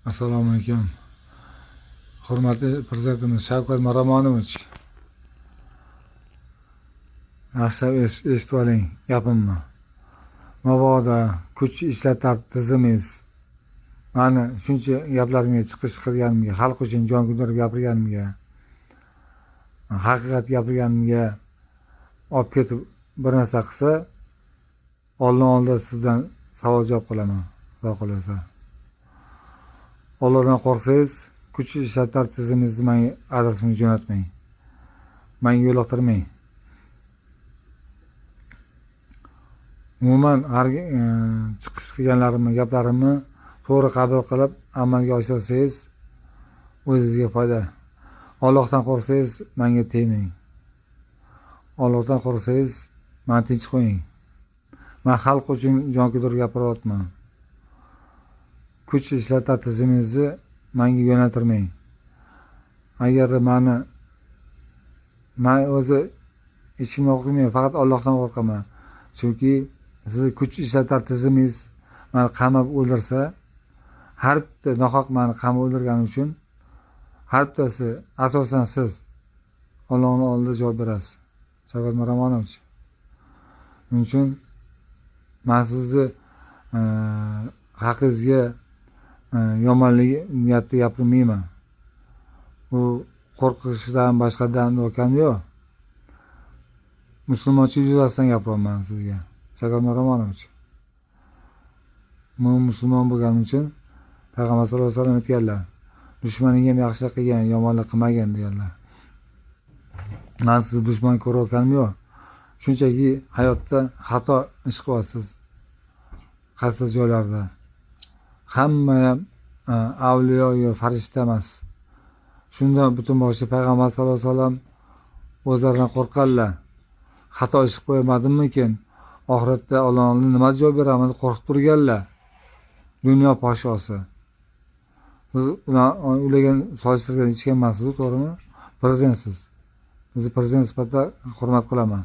Assalomu alaykum. Hurmatli Prezidentimiz Shavkat Miromonovich. Yaxshilab eshitib oling gapimni. Mabodo kuch ishlatar tizimiz mani shuncha gaplarimga chiqish qilganimga, xalq uchun jon kuydirib gapirganimga, haqiqat gapirganimga olib ketib bir narsa qilsa, oldinda sizdan savol javob qilaman. Xudo xohlasa. Allohdan qo'rqsangiz, kuch ishlatar tizimizni menga adresimga jo'natmang. Menga yo'liqtirmang. Umuman har chiqish qilganlarimni, gaplarimni to'g'ri qabul qilib amalga oshirsangiz, o'zingizga foyda. Allohdan qo'rqsangiz, menga tegmang. Allohdan qo'rqsangiz, meni tinch qo'ying. Men xalq uchun jon kuydirib gapiryapman. Kuch ishlatar tizimizni menga yo'naltirmang. Agar men o'zi ishimni o'qimayman, faqat Allohdan qo'rqaman. Chunki siz kuch ishlatar tizimingiz meni qamab o'ldirsa, har bitta nohaq meni qamab o'ldirgani uchun har bittasi asosan siz Allohning oldida javob berasiz. Shavkat Miromonovich. Shuning uchun men sizni haqingizga yomonlik niyatda gapirmayman. Bu qo'rqishdan boshqadan o'tgani yo'q. Musulmonchilik yuzasidan gapiryapman sizga, Shavkat Miromonovich. Men musulmon bo'lganim uchun Payg'ambar sollallohu alayhi vasallam aytganlar, dushmaningga ham yaxshilik qilgan, yomonlik qilmagan deganlar. Men sizni dushman ko'rayotganim yo'q. Shunchaki hayotda xato ish qilyapsiz. Qaysi joylarda. Hamma ham avliyo yo farishta emas. Shunda butun boshli Payg'ambar sollallohu alayhi vasallam o'zlaridan qo'rqqanlar. Xato ish qilib qo'ymadimmikin? Oxiratda Allohning nima javob beraman deb qo'rqib turganlar. Dunyo podshosi. Siz ularga solishtirgan hech kim emas, to'g'rimi? Prezidentsiz. Bizni prezident sifatida hurmat qilaman.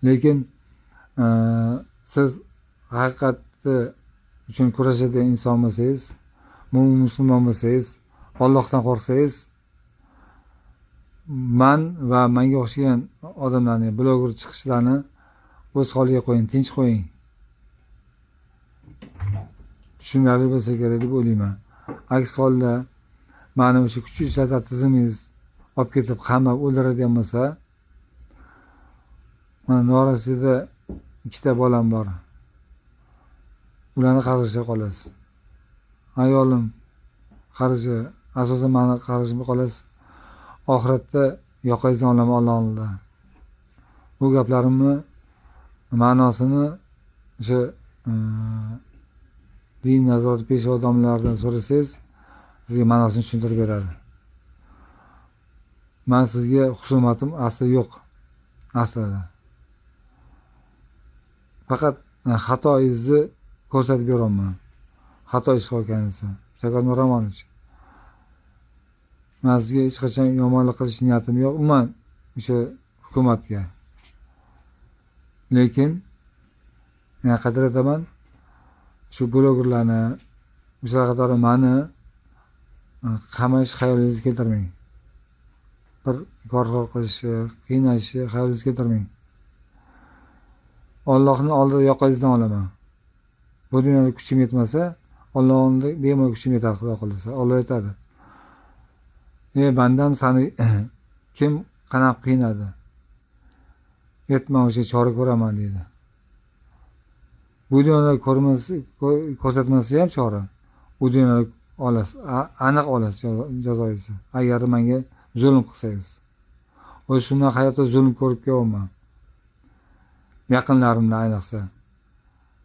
Lekin siz haqiqatni uchun kurashadigan inson bo'lsangiz, musulmon bo'lsangiz, Allohdan qo'rqsangiz, men va menga o'xshagan odamlarni, bloger chiqishlarni o'z holiga qo'ying, tinch qo'ying. Tushunarli bo'lsa kerak deb o'ylayman. Aks holda meni o'sha kuch ishlatar tizimingiz olib ketib qamab o'ldiradigan bo'lsa, mana Norasida 2ta bolam bor. Ularni qarg'ishga qolasiz. Ayolim qarg'ishi, asosan meni qarg'ishimga qolasiz. Oxiratda yoqayizni olaman Allohning. Bu gaplarimni ma'nosini o'sha din nazorati peshvo domlalardan so'rasangiz, sizga ma'nosini tushuntirib beradi. Men sizga husumatim asli yo'q. Aslida. Faqat xatoingizni ko'rsatib beraman. Xato ish qilganingizni. Shavkat Miromonovich. Men sizga hech qachon yomonlik qilish niyatim yo'q. Umuman o'sha hukumatga. Lekin yana qadr etaman, shu blogerlarni, o'shalar qatori meni qamash xayolingizga keltirmang. Bir korxor qilishi, qiynashni xayolingizga keltirmang. Allohning oldida yoqangizdan olaman. Bu dunyoda kuchim yetmasa, Allohning bemalol kuchim yetadi, Xudo xohlasa. Alloh aytadi. Bandam seni kim qanaqa qiynadi? Yetma o'sha chora ko'raman deydi. Bu dunyoda ko'rsatmasa ham chora. Bu dunyoda olasiz, aniq olasiz jazoingizni. Agar menga zulm qilsangiz. O'sha shunday hayotda zulm ko'rib kelganman. Yaqinlarimni ayniqsa.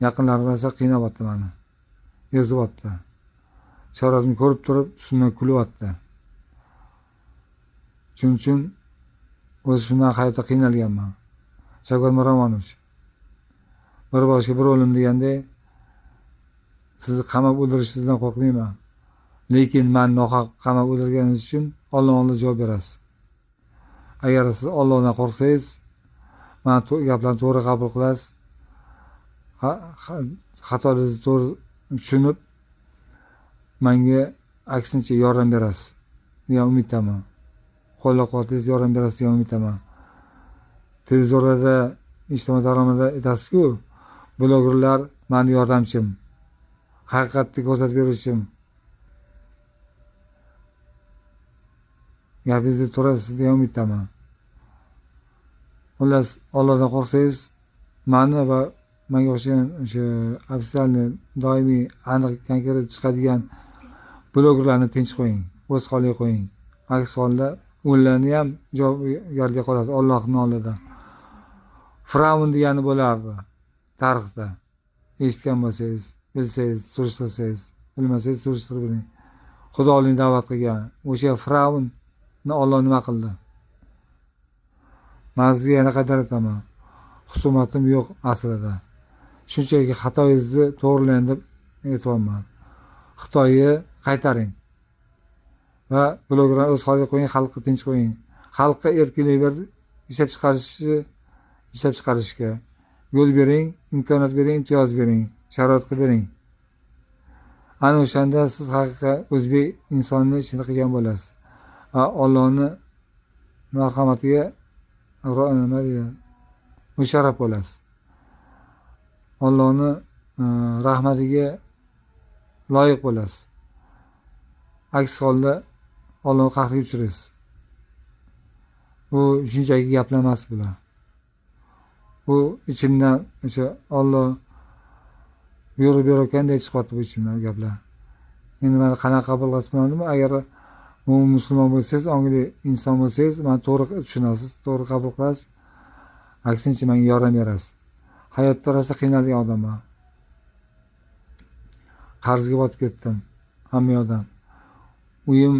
Yaqinlarim esa qiynayapti meni. Ezyapti. Sharoitni ko'rib turib, ustimdan kulyapti. Shuning uchun o'zi shunday hayotda qiynalganman. Shavkat Miromonovich. Bir boshga bir o'lim deganda sizni qamab o'ldirishingizdan qo'rqmayman. Lekin men nohaq qamab o'ldirganingiz uchun Allohga javob berasiz. Agar siz Allohdan qo'rqsangiz, men gaplarni to'g'ri qabul qilasiz. Xatoingizni to'g'ri tushunib, menga aksincha yordam berasiz degan umiddaman. Qo'llab-quvvatlaysiz, yordam berasiz degan umiddaman. Televizorlarda, ijtimoiy tarmoqlarda aytasiz-ku, blogerlar meni yordamchim, haqiqatni ko'rsatib beruvchim. Gapingizni to'g'risiz degan umiddaman. Xullas, Allohdan qo'rqsangiz, meni va menga o'xshagan o'sha ofitsialniy doimiy aniq konkret chiqadigan blogerlarni tinch qo'ying, o'z holiga qo'ying. Aks holda ularni ham javobgarga qolasiz Allohning oldida. Firavn degani bo'lardi tarixda. Eshitgan bo'lsangiz, bilsangiz, surishtirsangiz, bilmasangiz surishtirib biling. Xudoning da'vat qilgan o'sha Firavnni Alloh nima qildi? Men sizga yana qaytarib aytaman. Husumatim yo'q aslida. Shunchaki xatoyingizni to'g'rilang deb aytyapman. Xitoyni qaytaring. Va blogerlarni o'z holiga qo'ying, xalqni tinch qo'ying. Xalqqa erkinlik berib ishlab chiqarishga yo'l bering, imkoniyat bering, imtiyoz bering, sharoit qilib bering. Ana o'shanda siz haqiqiy o'zbek insonni ishini qilgan bo'lasiz. Va Allohning marhamatiga musharraf bo'lasiz. Allohning rahmatiga loyiq bo'lasiz. Aks holda Alloh qahriga uchraysiz. Bu shunchaki gaplar emas bular. Bu ichimdan o'sha Alloh buyurib berayotganday chiqyapti bu ichimdan gaplar. Endi meni qanaqa qabul qilasiz? Agar musulmon bo'lsangiz, ongli inson bo'lsangiz, meni to'g'ri tushunasiz, to'g'ri qabul qilasiz. Aksincha menga yordam berasiz. Hayotda rosa qiynalgan odamman. Qarzga botib ketdim hamma yoqdan. Uyim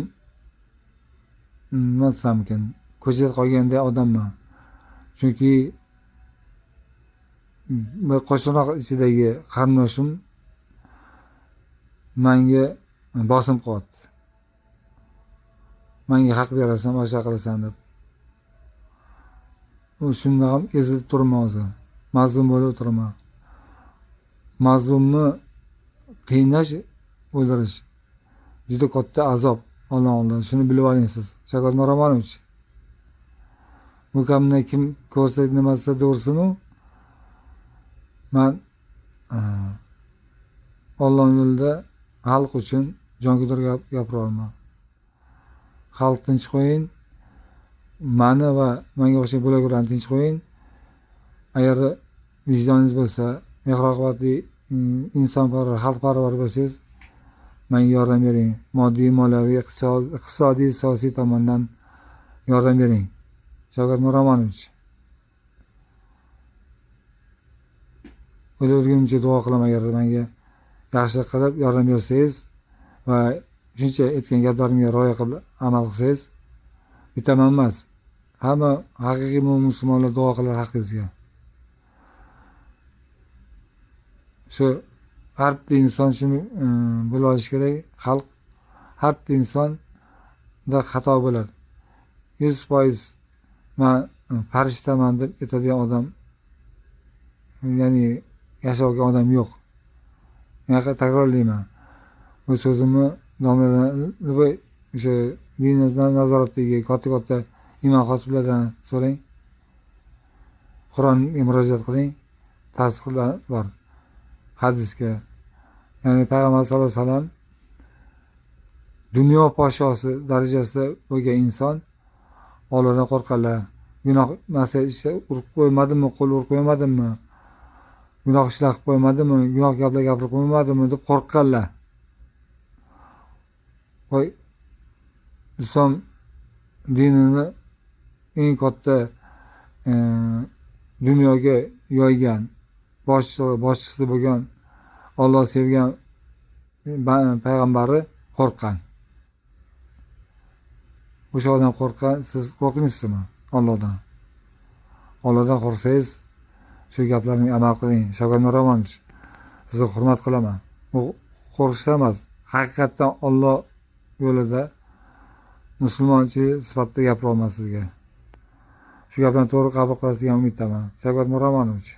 nima desam ekan, ko'chada qolganday odamman. Chunki qo'shniroq ichidagi qarindoshim menga bosim qilyapti. Menga haq berasan, boshqa qilasan deb. Shunda ham ezilib turibman hozir. Mazlum bo'lib o'tiraman. Mazlumni qiynash, o'ldirish juda katta azob Alloh oldida. Shuni bilib oling siz. Shavkat Miromonovich. Bu kamni kim ko'rsa nima desa to'g'risini, men Alloh yo'lida xalq uchun jonkidir gapira olaman. Xalq tinch qo'ying. Meni va menga o'xshagan blogerlarni tinch qo'ying. Agar vijdoningiz bo'lsa, mehr-oqibatli insonparvar, xalqparvar bo'lsangiz, menga yordam bering. Moddiy, moliyaviy, iqtisodiy, siyosiy tomondan yordam bering. Shavkat Miromonovich. O'lgunimcha duo qilaman, agar menga yaxshilik qilib yordam bersangiz va shuncha aytgan gaplarimga rioya qilib amal qilsangiz, bitaman emas. Hamma haqiqiy musulmonlar duo qilar haqqingizga. Shu har bir inson shuni bilib olish kerak. Xalq har bir insonda xato bo'ladi. 100% men farishtaman deb aytadigan odam, ya'ni yashovgan odam yo'q. Men takrorlayman. Bu so'zimni domlalar o'sha dinimizdan nazoratdagi katta imom xotiblardan so'rang. Qur'onga murojaat qiling. Tasdiqlar bor. Hadisga. Ya'ni Payg'ambar sollallohu alayhi vasallam dunyo podshosi darajasida bo'lgan inson Allohdan qo'rqanlar. Gunoh masala urib qo'ymadimmi, qo'l urib qo'ymadimmi? Gunoh ishlar qilib qo'ymadimmi, gunoh gaplar gapirib qo'ymadimmi deb qo'rqqanlar. Voy, islom dinini eng katta dunyoga yoygan boshchisi bo'lgan Alloh sevgan payg'ambari qo'rqqan. O'sha odam qo'rqqan, siz qo'rqmaysizmi Allohdan? Allohdan qo'rqsangiz, shu gaplarga amal qiling. Shavkat Miromonovich, sizni hurmat qilaman. Bu qo'rqishdan emas, haqiqatdan Alloh yo'lida musulmonchilik sifatida gapira olman sizga. Shu gaplarni to'g'ri qabul qilasiz degan umiddaman. Shavkat Miromonovich.